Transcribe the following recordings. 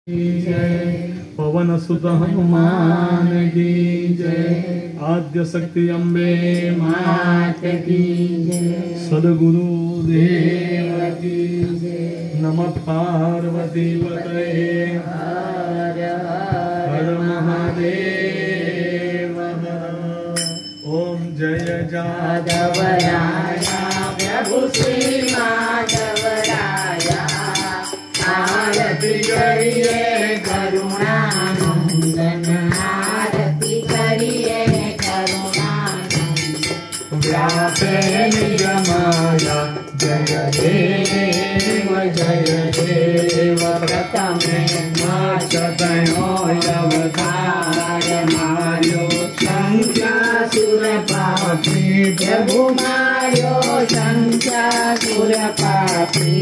जय। पवन सुत हनुमान की जय। आद्य शक्ति अम्बे मात की जय। सद्गुरु देव की जय। नमः पार्वती पतये हर हर महादेव। ओम जय जादव राया प्रभु श्री माधव राया। आरती करिए करुणानंदन आरती करिए करुणानंदन। व्यापे निज माया जय देव प्रथमे अवतार मायो शंकासुर पापी। प्रभु मायो शंकासुर पापी।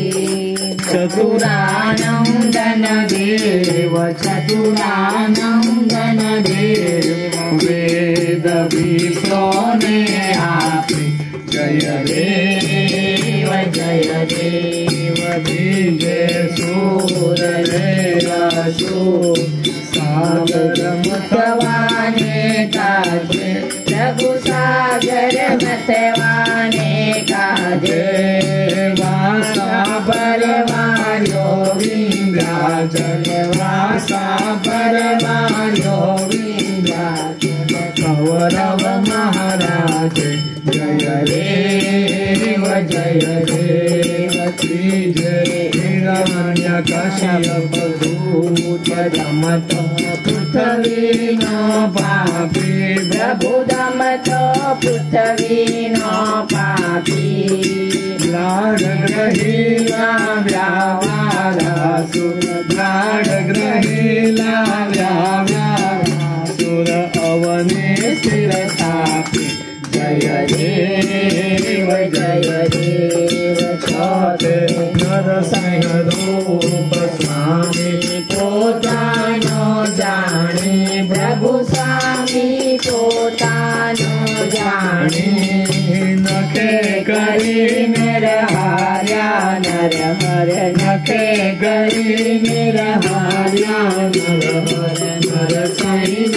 चतुरानंदन देव चतुरानंदन देव। वेद विप्रोने आपी जय देव विजय सूर सागर मतवाने काजे। प्रभु सागर मतवाने काजे। वासा परवार्यो विंध्याचल वासा परवार्यो विंध्याचल। कौरव महाराज जय देव जय। हिरण्यकश्यप दूत दमत पृथ्वी नो पापी। प्रभु दमत पृथ्वी नो पापी। लाड ग्रहीला व्यावारासुर लाड ग्रहीला व्यावारासुर। अवने शिरसापि जय देव छते नरसिंह रूप स्वामी पोतानो जाने। प्रभु स्वामी पोतानो जाने। नखे करी निरहार्या नर हर नखे करी निरहार्या नर हर नरसिंह